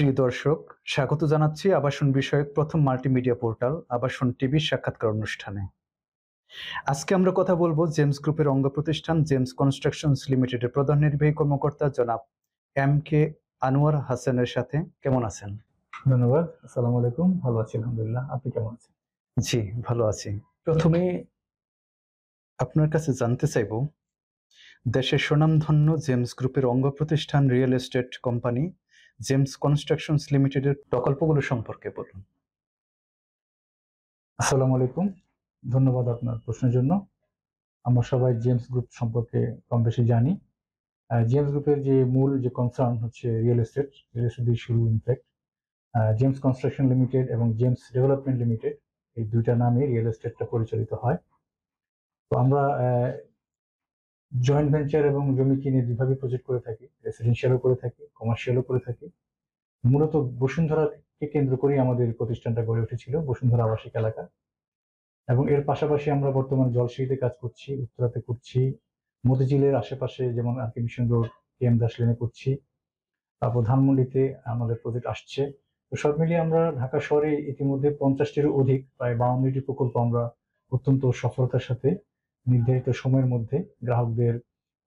প্রিয় দর্শক, স্বাগত জানাচ্ছি আবাসন বিষয়ক প্রথম মাল্টিমিডিয়া পোর্টাল আবাসন টিভির সাক্ষাৎকার অনুষ্ঠানে। আজকে আমরা কথা বলবো জেমস গ্রুপের অঙ্গ প্রতিষ্ঠান জেমস কনস্ট্রাকশনস লিমিটেডের প্রধান নির্বাহী কর্মকর্তা জনাব M.K. আনোয়ার হাসানের সাথে। কেমন আছেন? ধন্যবাদ। আসসালামু আলাইকুম। ভালো আছি আলহামদুলিল্লাহ। আপনি কেমন আছেন? জি, ভালো আছি। প্রথমে আপনার কাছে জানতে চাইব, দেশের স্বনামধন্য জেমস গ্রুপের অঙ্গ প্রতিষ্ঠান real estate company James constructions লিমিটেডের প্রকল্পগুলো সম্পর্কে বলুন। আসসালামু আলাইকুম। ধন্যবাদ আপনার প্রশ্নের জন্য। আমরা সবাই জেমস গ্রুপ সম্পর্কে কম বেশি জানি। জেমস গ্রুপের যে মূল কনসার্ন হচ্ছে রিয়েল এস্টেট দিয়ে শুরু ইনফ্যাক্ট। জেমস কনস্ট্রাকশন লিমিটেড এবং জেমস ডেভেলপমেন্ট লিমিটেড এই দুইটা নামে রিয়েল এস্টেটটা পরিচালিত হয়। তো আমরা জয়েন্ট ভেঞ্চার এবং জমি কিনে দুইভাবে প্রজেক্ট করে থাকি, রেসিডেন্সিয়ালও করে থাকি, কমার্শিয়ালও করে থাকি। মূলত বসুন্ধরাকে কেন্দ্র করেই আমাদের প্রতিষ্ঠানটা গড়ে উঠেছিল, বসুন্ধরা আবাসিক এলাকা। এবং এর পাশাপাশি আমরা বর্তমানে জলসিঁড়িতে কাজ করছি, উত্তরাতে করছি, মতিঝিলের আশেপাশে যেমন আরকে মিশন রোড, KM দাস লেনে করছি, তারপর ধানমন্ডিতে আমাদের প্রজেক্ট আসছে। তো সব মিলিয়ে আমরা ঢাকা শহরে ইতিমধ্যে 50টিরও অধিক, প্রায় 52টি প্রকল্প আমরা অত্যন্ত সফলতার সাথে নির্ধারিত সময়ের মধ্যে গ্রাহকদের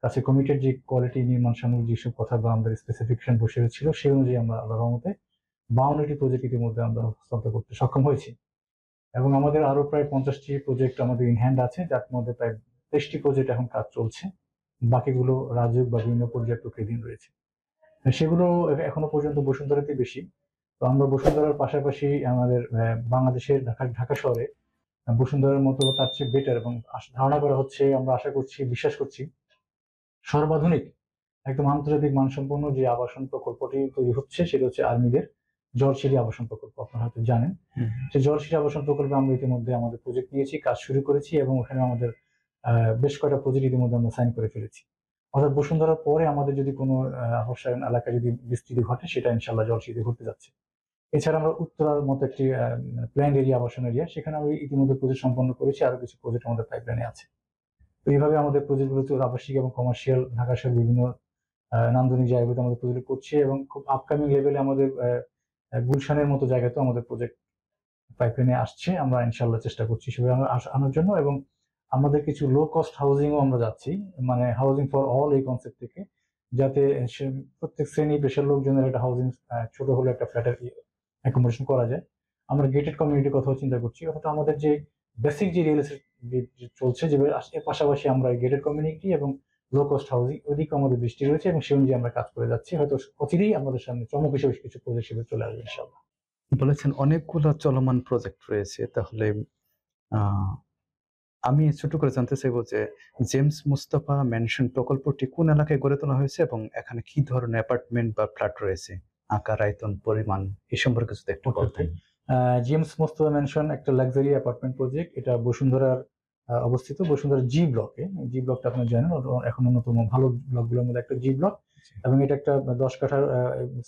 কাছে কমিটেড যে কোয়ালিটি নির্মাণ সামগ্রী যেসব কথা বা আমাদের স্পেসিফিকেশন বসে ছিল সেই অনুযায়ী আমরা আল্লাহর রহমতে 52টি প্রজেক্ট ইতিমধ্যে আমরা হস্তান্তর করতে সক্ষম হয়েছি। এবং আমাদের আরো প্রায় 50টি প্রজেক্ট আমাদের ইন হ্যান্ড আছে, যার মধ্যে প্রায় 23টি প্রজেক্ট এখন কাজ চলছে, বাকিগুলো রাজুক বা বিভিন্ন পর্যায়ে প্রক্রিয়াধীন রয়েছে। সেগুলো এখনো পর্যন্ত বসুন্ধরাতে বেশি। তো আমরা বসুন্ধরার পাশাপাশি আমাদের বাংলাদেশের ঢাকা শহরে বসুন্ধরার মতো তার চেয়ে বেটার এবং ধারণা করা হচ্ছে, আমরা আশা করছি, বিশ্বাস করছি, সর্বাধুনিক একদম আন্তর্জাতিক মানসম্পন্ন যে আবাসন প্রকল্পটি তৈরি হচ্ছে সেটা হচ্ছে আর্মিদের জলসিঁড়ি আবাসন প্রকল্প। আপনারা হয়তো জানেন, সেই জলসিঁড়ি আবাসন প্রকল্পে আমরা ইতিমধ্যে আমাদের প্রজেক্ট নিয়েছি, কাজ শুরু করেছি এবং ওখানে আমাদের বেশ কয়টা প্রজেক্ট ইতিমধ্যে আমরা সাইন করে ফেলেছি। অর্থাৎ বসুন্ধরার পরে আমাদের যদি কোনো আবাসন এলাকায় যদি বিস্তৃতি ঘটে সেটা ইনশাল্লাহ জলসিঁড়িতে ঘটতে যাচ্ছে। এছাড়া আমরা উত্তরার মতো একটি প্ল্যান্ড এরিয়া, আবাসন এরিয়া, সেখানে আমরা ইতিমধ্যে প্রজেক্ট সম্পন্ন করেছি, আরো কিছু প্রজেক্ট আমাদের পাইপলাইনে আছে। তো এইভাবে আমাদের প্রজেক্টগুলো আবাসিক এবং কমার্শিয়াল ঢাকা শহরের বিভিন্ন নান্দনিক জায়গাগুলোতে আমাদের প্রজেক্ট করছি এবং খুব আপকামিং লেভেলে আমাদের গুলশানের মতো জায়গাতেও আমাদের প্রজেক্ট পাইপলাইনে আসছে। আমরা ইনশাল্লাহ চেষ্টা করছি সেভাবে আনার জন্য, এবং আমাদের কিছু লো কস্ট হাউজিংও আমরা যাচ্ছি, মানে হাউজিং ফর অল এই কনসেপ্ট থেকে, যাতে প্রত্যেক শ্রেণী পেশার লোকজনের একটা হাউজিং, ছোট হলে একটা ফ্ল্যাটের অ্যাকোমোডেশন করা যায়। আমরা গেটেড কমিউনিটির কথাও চিন্তা করছি, অর্থাৎ আমাদের যে বেসিক যে রিয়েল এস্টেট চলছে, যে এর পাশাপাশি আমরা গেটেড কমিউনিটি এবং লো কস্ট হাউজিং ওইদিকে আমাদের দৃষ্টি রয়েছে এবং সেই অনুযায়ী আমরা কাজ করে যাচ্ছি। হয়তো অচিরেই আমাদের সামনে চমক হিসেবে কিছু প্রজেক্ট হিসেবে চলে আসবে ইনশাল্লাহ। বলেছেন অনেকগুলো চলমান প্রজেক্ট রয়েছে, তাহলে আমি ছোট করে জানতে চাইবো যে জেমস মুস্তাফা ম্যানশন প্রকল্পটি কোন এলাকায় গড়ে তোলা হয়েছে এবং এখানে কি ধরনের অ্যাপার্টমেন্ট বা ফ্ল্যাট রয়েছে, আকার, আয়তন, পরিমাণ এই সম্পর্কে যদি একটু বলতেন। জেমস মুস্তাফা ম্যানশন একটা লাক্সারি অ্যাপার্টমেন্ট প্রজেক্ট, এটা বসুন্ধরার অবস্থিত, বসুন্ধরা জি ব্লকে। জি ব্লকটা আপনি জানেন, এখন অন্যতম ভালো ব্লকগুলোর মধ্যে একটা জি ব্লক, এবং এটা একটা 10 কাঠার,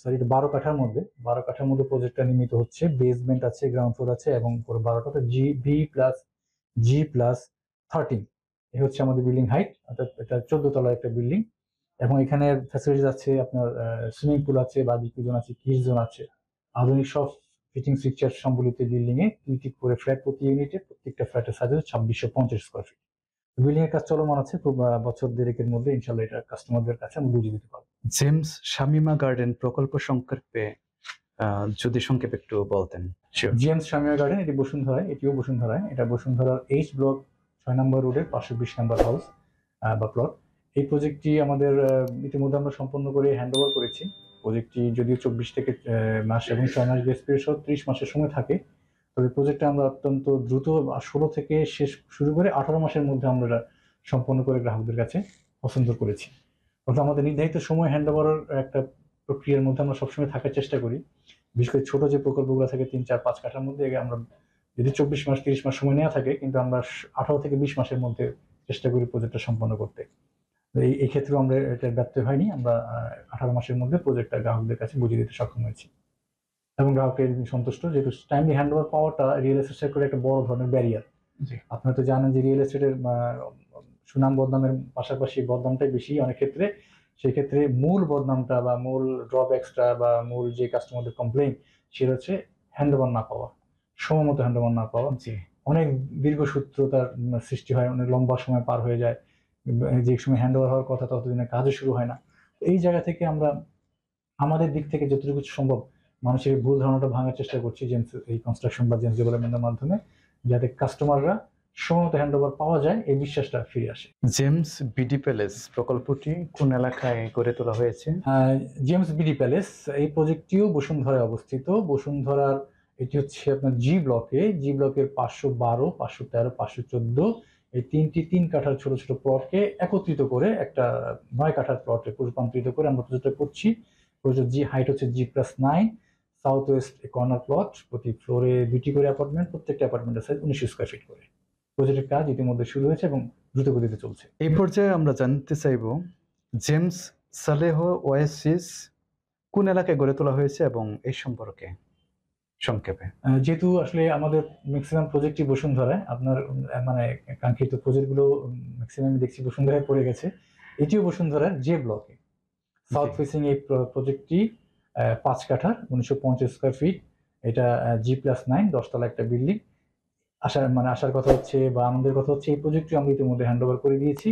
সরি 12 কাঠার মধ্যে 12 কাঠার মধ্যে প্রজেক্টটা নির্মিত হচ্ছে। বেসমেন্ট আছে, গ্রাউন্ড ফ্লোর আছে এবং পুরো 12টা G B plus G plus 13 এই হচ্ছে আমাদের বিল্ডিং হাইট, অর্থাৎ এটা 14 তলার একটা বিল্ডিং। এবং এখানে ফ্যাসিলিটিস আছে, আপনার সুইমিং পুল আছে, বারবিকিউ জোন আছে, কিডস জোন আছে, আধুনিক সব ফিটিং ফিকচার সম্বলিত বিল্ডিং এ 2টি করে ফ্ল্যাট, প্রতি ইউনিটে প্রত্যেকটা ফ্ল্যাটের সাইজ 2650 স্কয়ার ফিট। বিল্ডিং এর কাজ চলমান আছে, খুব বছর দেড়েকের মধ্যে ইনশাআল্লাহ এটা কাস্টমারদের কাছে আমরা বুঝিয়ে দিতে পারবো। জেমস শামিমা গার্ডেন প্রকল্প সংক্ষেপে যদি সংক্ষেপে একটু বলতেন। জেমস শামিমা গার্ডেন এটি বসুন্ধরায়, এটিও বসুন্ধরায়, এটা বসুন্ধরার এইচ ব্লক 6 নম্বর রোডের 520 নম্বর হাউস বা প্লট। এই প্রজেক্টটি আমাদের ইতিমধ্যে আমরা সম্পন্ন করে হ্যান্ড ওভার করেছি। প্রজেক্টটি যদিও 24 থেকে মাস এবং 6 মাস গ্রেস পিরিয়ড সহ 30 মাসের সময় থাকে, তবে প্রজেক্টটা আমরা অত্যন্ত দ্রুত 16 থেকে শেষ শুরু করে 18 মাসের মধ্যে আমরা সম্পন্ন করে গ্রাহকদের কাছে হস্তান্তর করেছি। অর্থাৎ আমাদের নির্ধারিত সময় হ্যান্ড ওভারের একটা প্রক্রিয়ার মধ্যে আমরা সবসময় থাকার চেষ্টা করি। বিশেষ করে ছোট যে প্রকল্পগুলো থাকে 3, 4, 5 কাঠার মধ্যে, আমরা যদি 24 মাস 30 মাস সময় নেওয়া থাকে, কিন্তু আমরা 18 থেকে 20 মাসের মধ্যে চেষ্টা করি প্রজেক্টটা সম্পন্ন করতে। এই ক্ষেত্রে আমরা এটা ব্যর্থ হয়নি, আমরা 18 মাসের মধ্যে প্রজেক্টটা গ্রাহকদের কাছে বুঝিয়ে দিতে সক্ষম হয়েছি এবং গ্রাহকের সন্তুষ্ট, যেহেতু টাইমলি হ্যান্ড ওভার পাওয়াটা রিয়েল এস্টেট সেক্টরে একটা বড় ধরনের ব্যারিয়ার। আপনারা তো জানেন যে রিয়েল এস্টেটের সুনাম বদনামের পাশাপাশি বদনামটাই বেশি অনেক ক্ষেত্রে, সেক্ষেত্রে মূল বদনামটা বা মূল ড্রব্যাক্সটা বা মূল যে কাস্টমারদের কমপ্লেইন সেটা হচ্ছে হ্যান্ডওভার না পাওয়া, সময় মতো হ্যান্ডওভার না পাওয়া। জি। অনেক দীর্ঘসূত্রতার সৃষ্টি হয়, অনেক লম্বা সময় পার হয়ে যায়, যে সময় হ্যান্ডওভার হওয়ার কথা ততদিনে কাজও শুরু হয় না। এই জায়গা থেকে আমরা আমাদের দিক থেকে যতটুকু সম্ভব মানুষের ভুল ধারণাটা ভাঙার চেষ্টা করছি জেমস এই কনস্ট্রাকশন বা জেমস ডেভেলপমেন্টের মাধ্যমে, যাতে কাস্টমাররা সময়মতো হ্যান্ডওভার পাওয়া যায় এই বিশ্বাসটা ফিরে আসে। জেমস বিডি প্যালেস প্রকল্পটি কোন এলাকায় গড়ে তোলা হয়েছে? জেমস বিডি প্যালেস এই প্রজেক্টটিও বসুন্ধরায় অবস্থিত। বসুন্ধরার এটি হচ্ছে আপনার জি ব্লকের 512, 513, 514 এই তিন কাঠার ছোট ছোট প্লটকে একত্রিত করে একটা 9 কাঠার প্লটে রূপান্তরিত করে আমরা প্রজেক্টটা করছি। প্রজেক্ট জি হাইট হচ্ছে G+9, south West corner plot, প্রতি ফ্লোরে 2টি করে অ্যাপার্টমেন্ট, প্রত্যেকটা অ্যাপার্টমেন্টের সাইজ 1900 স্কোয়ার ফিট করে। প্রজেক্টের কাজ ইতিমধ্যে শুরু হয়েছে এবং দ্রুত গতিতে চলছে। এই পর্যায়ে আমরা জানতে চাইব জেমস সালেহ ওয়াসিস কোন এলাকায় গড়ে তোলা হয়েছে এবং এই সম্পর্কে সংক্ষেপে। যেহেতু আসলে আমাদের ম্যাক্সিমাম প্রজেক্টই বসুন্ধরায়, আপনার মানে কাঙ্ক্ষিত প্রজেক্টগুলো ম্যাক্সিমাম দেখছি বসুন্ধরায় পড়ে গেছে। এটিও বসুন্ধরার জে ব্লকে সাউথ ফেসিং এই প্রজেক্টটি 5 কাঠার 1950 স্কোয়ার ফিট। এটা G+9 10তলা একটা বিল্ডিং। আসার কথা হচ্ছে বা আমাদের কথা হচ্ছে এই প্রজেক্টটি আমরা ইতিমধ্যে হ্যান্ড ওভার করে দিয়েছি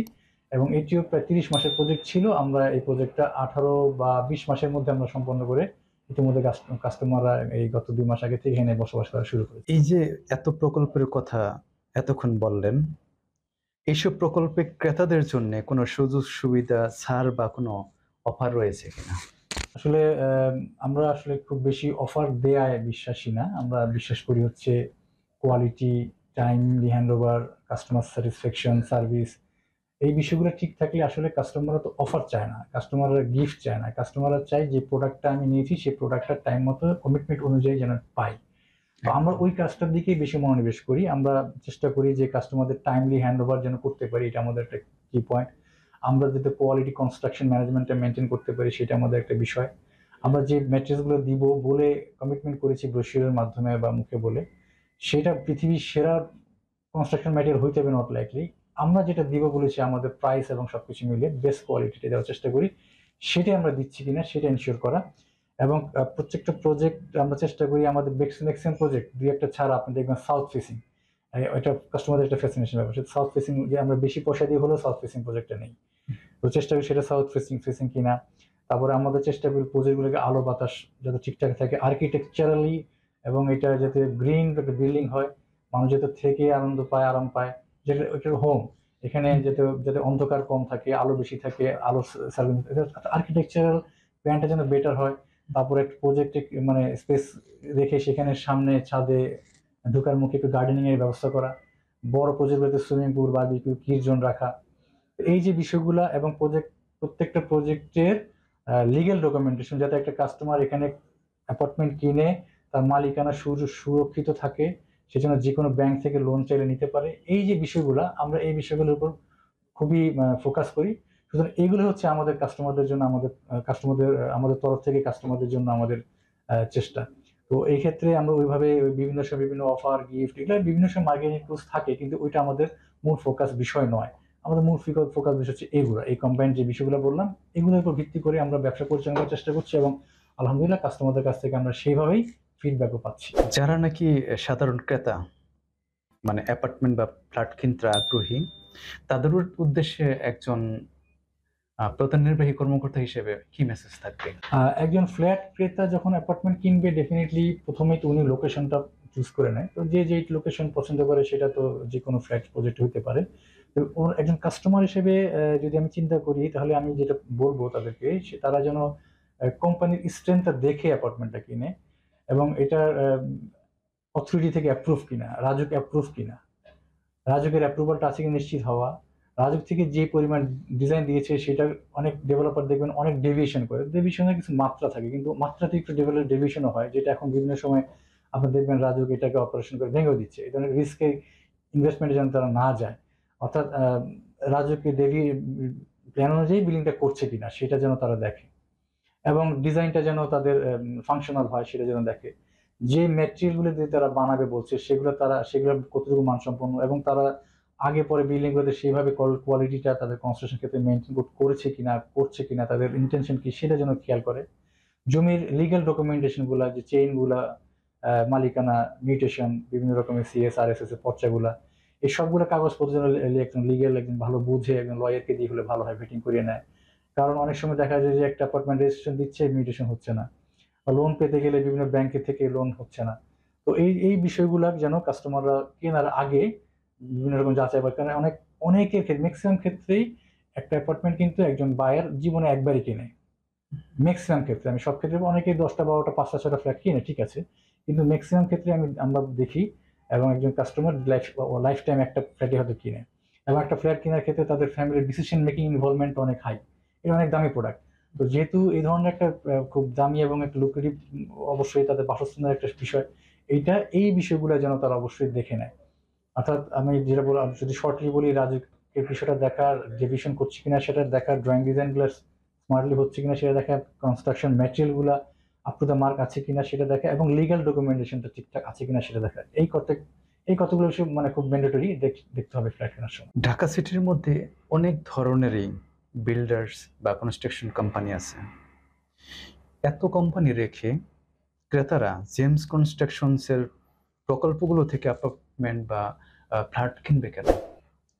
এবং এটিও প্রায় 30 মাসের প্রজেক্ট ছিল। আমরা এই প্রজেক্টটা 18 বা 20 মাসের মধ্যে আমরা সম্পন্ন করে ইতিমধ্যে কাস্টমাররা এই গত 2 মাস আগে থেকে এখানে বসবাস করা শুরু করেছে। এই যে এত প্রকল্পের কথা এতক্ষণ বললেন, এইসব প্রকল্পে ক্রেতাদের জন্য কোনো সুযোগ সুবিধা ছাড় বা কোনো অফার রয়েছে কিনা? আসলে আমরা আসলে খুব বেশি অফার দেয়ায় বিশ্বাসী না। আমরা বিশ্বাস করি হচ্ছে quality, timely handover, customer satisfaction, service, এই বিষয়গুলো ঠিক থাকলে আসলে কাস্টমাররা তো অফার চায় না, কাস্টমাররা গিফট চায় না, কাস্টমাররা চায় যে প্রোডাক্টটা আমি নিয়েছি সেই প্রোডাক্টটা টাইম মতো কমিটমেন্ট অনুযায়ী যেন পাই। তো আমরা ওই কাজটার দিকেই বেশি মনোনিবেশ করি। আমরা চেষ্টা করি যে কাস্টমারদের টাইমলি হ্যান্ডওভার যেন করতে পারি, এটা আমাদের একটা কি পয়েন্ট। আমরা যাতে কোয়ালিটি কনস্ট্রাকশন ম্যানেজমেন্টটা মেনটেন করতে পারি সেটা আমাদের একটা বিষয়। আমরা যে ম্যাট্রিক্সগুলো দিব বলে কমিটমেন্ট করেছি ব্রোশিওরের মাধ্যমে বা মুখে বলে, সেটা পৃথিবীর সেরা কনস্ট্রাকশন ম্যাটেরিয়াল হইতে হবে নট লাইকলি। আমরা যেটা দিব বলেছি আমাদের প্রাইস এবং সবকিছু মিলে বেস্ট কোয়ালিটিটা দেওয়ার চেষ্টা করি, সেটাই আমরা দিচ্ছি কিনা সেটা এনশিওর করা। এবং প্রত্যেকটা প্রজেক্ট আমরা চেষ্টা করি আমাদের ম্যাক্সিমাম প্রজেক্ট দুই একটা ছাড়া আপনি দেখবেন সাউথ ফেসিং, এটা কাস্টমারদের একটা ফ্যাসিনেশন ব্যাপার। সাউথ ফেসিং যে আমরা বেশি পয়সা দিয়ে হলেও সাউথ ফেসিং প্রজেক্টটা নেই, তো চেষ্টা করি সেটা সাউথ ফেসিং কিনা। তারপরে আমাদের চেষ্টা করি প্রজেক্টগুলোকে আলো বাতাস যাতে ঠিকঠাক থাকে, আর্কিটেকচারালি, এবং এটা যাতে গ্রিন একটা বিল্ডিং হয়, মানুষ যাতে থেকে আনন্দ পায়, আরাম পায়, যেটা ওইটার হোম। এখানে যাতে যাতে অন্ধকার কম থাকে, আলো বেশি থাকে, আলো সার্ভিস, আর্কিটেকচারাল প্ল্যানটা যেন বেটার হয়। তারপরে একটা প্রজেক্টে মানে স্পেস রেখে সেখানে সামনে ছাদে ঢোকার মুখে একটু গার্ডেনিং এর ব্যবস্থা করা, বড় প্রজেক্টগুলোতে swimming pool, barbecue, kid zone রাখা। এই যে বিষয়গুলা এবং প্রত্যেকটা প্রজেক্টের লিগ্যাল ডকুমেন্টেশন, যাতে একটা কাস্টমার এখানে অ্যাপার্টমেন্ট কিনে তার মালিকানা সুরক্ষিত থাকে, সেজন্য যে কোনো ব্যাংক থেকে লোন চাইলে নিতে পারে। এই যে বিষয়গুলা আমরা এই বিষয়গুলোর উপর খুবই ফোকাস করি। সুতরাং এগুলো হচ্ছে আমাদের কাস্টমারদের জন্য, আমাদের তরফ থেকে কাস্টমারদের জন্য আমাদের চেষ্টা। তো এই ক্ষেত্রে আমরা ওইভাবে বিভিন্ন সময় বিভিন্ন অফার, গিফট, এগুলো বিভিন্ন সময় মার্কেটিং টুলস থাকে, কিন্তু ওইটা আমাদের মূল ফোকাস বিষয় নয়। আমাদের মূল ফোকাস বিষয় হচ্ছে এগুলো, এই কম্বাইন্ড যে বিষয়গুলো বললাম, এগুলোর উপর ভিত্তি করে আমরা ব্যবসা পরিচালনা করার চেষ্টা করছি এবং আলহামদুলিল্লাহ কাস্টমারদের কাছ থেকে আমরা সেইভাবেই ফিডব্যাকও পাচ্ছি। যারা নাকি সাধারণ ক্রেতা মানে অ্যাপার্টমেন্ট বা ফ্ল্যাট কিনতে আগ্রহী, তাদের উদ্দেশ্যে একজন প্রধান নির্বাহী কর্মকর্তা হিসেবে কি মেসেজ থাকবে? একজন ফ্ল্যাট ক্রেতা যখন অ্যাপার্টমেন্ট কিনবে ডেফিনেটলি প্রথমেই তো উনি লোকেশনটা চুজ করে নেয়। তো যে যে লোকেশন পছন্দ করে সেটা তো যে কোনো ফ্ল্যাট প্রজেক্ট হতে পারে। তো ওর একজন কাস্টমার হিসেবে যদি আমি চিন্তা করি তাহলে আমি যেটা বলবো তাদেরকে, তারা যেন কোম্পানির স্ট্রেংথটা দেখে অ্যাপার্টমেন্টটা কিনে এবং এটার অথরিটি থেকে অ্যাপ্রুভ কিনা, রাজুক অ্যাপ্রুভ কিনা, রাজুকের অ্যাপ্রুভালটা আছে কিনা নিশ্চিত হওয়া। রাজুক থেকে যে পরিমাণ ডিজাইন দিয়েছে সেটা অনেক ডেভেলপার দেখবেন অনেক ডেভিয়েশন করে, ডেভিয়েশনের কিছু মাত্রা থাকে, কিন্তু মাত্রাতে একটু ডেভিয়েশনও হয়, যেটা এখন বিভিন্ন সময় আপনি দেখবেন রাজুক এটাকে অপারেশন করে ভেঙে দিচ্ছে। এই ধরনের রিস্কে ইনভেস্টমেন্টে যেন তারা না যায়, অর্থাৎ রাজুকে প্ল্যান অনুযায়ী বিল্ডিংটা করছে কিনা সেটা যেন তারা দেখে এবং ডিজাইনটা যেন তাদের ফাংশনাল হয় সেটা যেন দেখে। যে ম্যাটেরিয়ালগুলো দিয়ে তারা বানাবে বলছে সেগুলো কতটুকু মানসম্পন্ন এবং তারা আগে পরে বিল্ডিং গুলোতে সেইভাবে কোয়ালিটিটা তাদের কনস্ট্রাকশন ক্ষেত্রে মেনটেন করছে কিনা, করছে কিনা, তাদের ইন্টেনশন কি সেটা যেন খেয়াল করে। জমির লিগ্যাল ডকুমেন্টেশন গুলা, যে চেইন গুলা, মালিকানা, মিউটেশন, বিভিন্ন রকমের CSRSS এর পর্চাগুলা, এই সবগুলো কাগজপত্র যেন একজন লিগ্যাল, একজন ভালো বুঝে একজন লয়ারকে দিয়ে হলে ভালো হয়, ভেটিং করিয়ে নেয়। কারণ অনেক সময় দেখা যায় যে একটা অ্যাপার্টমেন্ট রেজিস্ট্রেশন দিচ্ছে, মিউটেশন হচ্ছে না, বা লোন পেতে গেলে বিভিন্ন ব্যাংকের থেকে লোন হচ্ছে না। তো এই এই বিষয়গুলো যেন কাস্টমাররা কেনার আগে বিভিন্ন রকম যাচাই বাছাই, কারণ অনেকের ক্ষেত্রে, ম্যাক্সিমাম ক্ষেত্রেই একটা অ্যাপার্টমেন্ট কিন্তু একজন বায়ার জীবনে একবারই কিনে। ম্যাক্সিমাম ক্ষেত্রে, আমি সব ক্ষেত্রে, অনেকে 10টা 12টা 5টা 6টা ফ্ল্যাট কিনে, ঠিক আছে, কিন্তু ম্যাক্সিমাম ক্ষেত্রে আমরা দেখি এবং একজন কাস্টমার লাইফ টাইম একটা ফ্ল্যাটই হয়তো কিনে। এবং একটা ফ্ল্যাট কেনার ক্ষেত্রে তাদের ফ্যামিলির ডিসিশন মেকিং ইনভলভমেন্ট অনেক হাই। এটা অনেক দামি প্রোডাক্ট। তো যেহেতু এই ধরনের একটা খুব দামি এবং একটা লুক্রেটিভ, অবশ্যই তাদের বাসস্থানের একটা বিষয়, এই বিষয়গুলো যেন তারা অবশ্যই দেখে নেয়। অর্থাৎ আমি যেটা বললাম, যদি শর্টলি বলি, রাজুকের বিষয়টা দেখার, যে ভিশন করছে কিনা সেটা দেখার, ড্রয়িং ডিজাইন গুলো স্মার্টলি হচ্ছে কিনা সেটা দেখা, কনস্ট্রাকশন ম্যাটেরিয়াল গুলা আপ টু দ্য মার্ক আছে কিনা সেটা দেখা, এবং লিগ্যাল ডকুমেন্টেশনটা ঠিকঠাক আছে কিনা সেটা দেখা। এই কতগুলো বিষয় মানে খুব ম্যান্ডেটরি দেখতে হবে ফ্ল্যাট কেনার সময়। ঢাকা সিটির মধ্যে অনেক ধরনেরই বিল্ডার্স বা কনস্ট্রাকশন কোম্পানি আছে। এত কোম্পানি রেখে ক্রেতারা জেমস কনস্ট্রাকশনসের প্রকল্পগুলো থেকে অ্যাপার্টমেন্ট বা ফ্ল্যাট কিনবে কেন?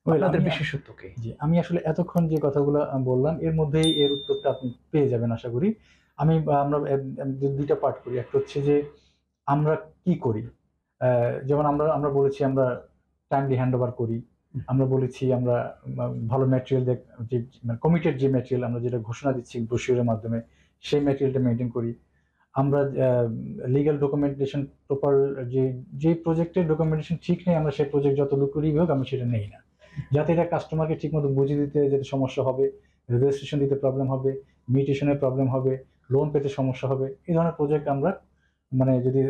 আপনাদের বিশেষত্ব কি? জি, আমি আসলে এতক্ষণ যে কথাগুলো বললাম এর মধ্যেই এর উত্তরটা আপনি পেয়ে যাবেন আশা করি। আমরা দুইটা পার্ট করি। একটা হচ্ছে যে আমরা কি করি, যেমন আমরা আমরা বলেছি আমরা টাইমলি হ্যান্ড ওভার করি, আমরা বলেছি আমরা ভালো ম্যাটেরিয়াল, যে কমিটেড যে ম্যাটেরিয়াল আমরা যেটা ঘোষণা দিচ্ছি ব্রোশিওরের মাধ্যমে, সেই ম্যাটেরিয়ালটা মেনটেন করি। আমরা লিগ্যাল ডকুমেন্টেশন প্রপার, যে প্রজেক্টের ডকুমেন্টেশন ঠিক নেই, আমরা সেই প্রজেক্ট যত লুকুরিই হোক আমি সেটা নেই না, যাতে এটা কাস্টমারকে ঠিকমতো বুঝিয়ে দিতে যেতে সমস্যা হবে, রেজিস্ট্রেশন দিতে প্রবলেম হবে, মিউটেশনের প্রবলেম হবে, লোন পেতে সমস্যা হবে। এই ধরনের প্রজেক্ট আমরা, মানে যদি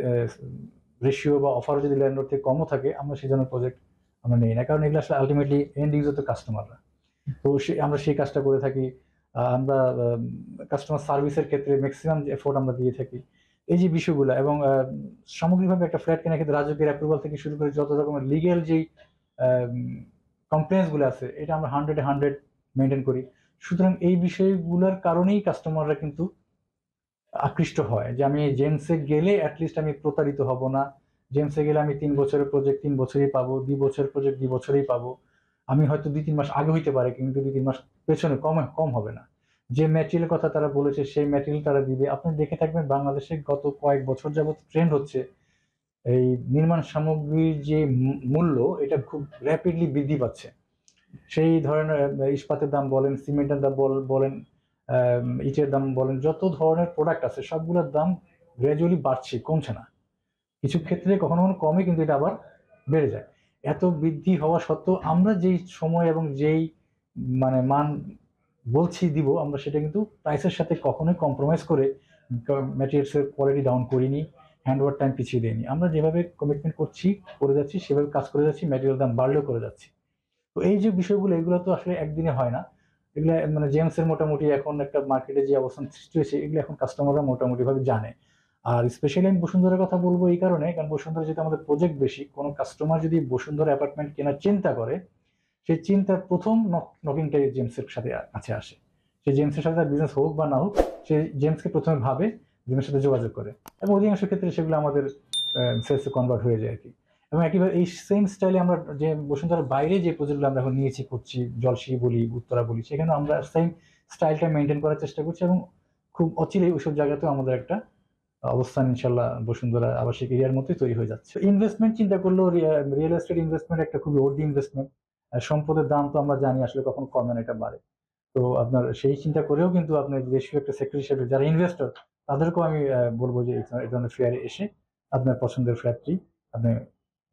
রেশিও বা অফার যদি ল্যান্ডলর্ড থেকে কমও থাকে, আমরা সেই ধরনের প্রজেক্ট আমরা নেই না, কারণ এগুলো আসলে আলটিমেটলি এন্ড ইউজার তো কাস্টমাররা। তো আমরা সেই কাজটা করে থাকি। আমরা কাস্টমার সার্ভিসের ক্ষেত্রে ম্যাক্সিমাম এফোর্ট আমরা দিয়ে থাকি। এই যে বিষয়গুলো, এবং সামগ্রিকভাবে একটা ফ্ল্যাট কেনার ক্ষেত্রে রাজুকের অ্যাপ্রুভাল থেকে শুরু করে যত রকমের লিগ্যাল যেই কমপ্লেন্স গুলো আছে, এটা আমরা 100-100 মেনটেন করি। সুতরাং এই বিষয়গুলোর কারণেই কাস্টমাররা কিন্তু আকৃষ্ট হয়, যে আমি জেমসে গেলে অ্যাটলিস্ট আমি প্রতারিত হব না, জেমসে গেলে আমি 3 বছরের প্রজেক্ট 3 বছরেই পাবো, 2 বছরের প্রজেক্ট 2 বছরেই পাবো। আমি হয়তো 2-3 মাস আগে হইতে পারে, কিন্তু 2-3 মাস পেছনে কম হবে না। যে ম্যাটেরিয়ালের কথা তারা বলেছে সেই ম্যাটেরিয়াল তারা দিবে। আপনি দেখে থাকবেন বাংলাদেশে গত কয়েক বছর যাবত ট্রেন্ড হচ্ছে, এই নির্মাণ সামগ্রীর যে মূল্য, এটা খুব র্যাপিডলি বৃদ্ধি পাচ্ছে। সেই ধরনের ইস্পাতের দাম বলেন, সিমেন্টের দাম বলেন, ইটের দাম বলেন, যত ধরনের প্রোডাক্ট আছে সবগুলোর দাম গ্র্যাজুয়ালি বাড়ছে, কমছে না। কিছু ক্ষেত্রে কখনো কখনো কমে, কিন্তু এটা আবার বেড়ে যায়। এত বৃদ্ধি হওয়া সত্ত্বেও আমরা যেই সময় এবং যেই মানে মান বলছি দিব, আমরা সেটা কিন্তু প্রাইসের সাথে কখনোই কম্প্রোমাইজ করে ম্যাটেরিয়ালসের কোয়ালিটি ডাউন করিনি, হ্যান্ড ওভার টাইম পিছিয়ে দেয়নি। আমরা যেভাবে কমিটমেন্ট করে যাচ্ছি, সেভাবে কাজ করে যাচ্ছি, ম্যাটেরিয়াল দাম বাড়লেও করে যাচ্ছি। তো এই যে বিষয়গুলো, এগুলো তো আসলে একদিনে হয় না। এগুলো মানে জেমসের মোটামুটি এখন একটা মার্কেটে যে অবস্থান সৃষ্টি হয়েছে, এগুলো এখন কাস্টমাররা মোটামুটি ভাবে জানে। আর স্পেশালি আমি বসুন্ধরার কথা বলবো এই কারণে, কারণ বসুন্ধরা যেহেতু আমাদের প্রজেক্ট বেশি, কোনো কাস্টমার যদি বসুন্ধরা অ্যাপার্টমেন্ট কেনার চিন্তা করে, সেই চিন্তার প্রথম নকিংটাই জেমসের সাথে কাছে আসে। সে জেমসের সাথে বিজনেস হোক বা না হোক, সে জেমসকে প্রথমে ভাবে, জেমসের সাথে যোগাযোগ করে, এবং অধিকাংশ ক্ষেত্রে সেগুলো আমাদের সেলসে কনভার্ট হয়ে যায় আর কি। এবং একইভাবে এই সেম স্টাইলে আমরা যে বসুন্ধরার বাইরে যে প্রজেক্টগুলো আমরা এখন নিয়েছি, করছি, জলসি বলি, উত্তরা বলি, সেখানে আমরা সেম স্টাইলটা মেনটেন করার চেষ্টা করছি, এবং খুব অচিরেই ওইসব জায়গাতেও আমাদের একটা অবস্থান ইনশাল্লাহ বসুন্ধরা আবাসিক এরিয়ার মতোই তৈরি হয়ে যাচ্ছে। ইনভেস্টমেন্ট চিন্তা করলেও রিয়েল এস্টেট ইনভেস্টমেন্ট একটা খুবই ওর্দি ইনভেস্টমেন্ট। সম্পদের দাম তো আমরা জানি আসলে কখন কমে না, এটা বাড়ে। তো আপনার সেই চিন্তা করেও কিন্তু আপনার দেশীয় একটা সেক্টর হিসেবে যারা ইনভেস্টর, তাদেরকেও আমি বলবো যে এই ধরনের ফেয়ারে এসে আপনার পছন্দের ফ্ল্যাটটি আপনি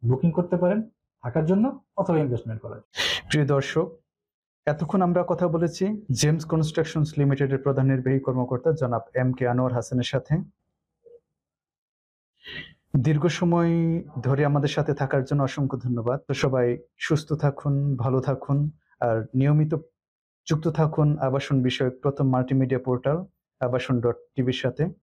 বুকিং করতে পারেন থাকার জন্য, অথবা ইনভেস্টমেন্ট করার। প্রিয় দর্শক, এতক্ষণ আমরা কথা বলেছি জেমস কনস্ট্রাকশনস লিমিটেডের প্রধান নির্বাহী কর্মকর্তা জনাব MK আনোয়ার হাসানের সাথে। দীর্ঘ সময় ধরে আমাদের সাথে থাকার জন্য অসংখ্য ধন্যবাদ। তো সবাই সুস্থ থাকুন, ভালো থাকুন, আর নিয়মিত যুক্ত থাকুন আবাসন বিষয়ক প্রথম মাল্টিমিডিয়া পোর্টাল আবাসন.টিভির সাথে।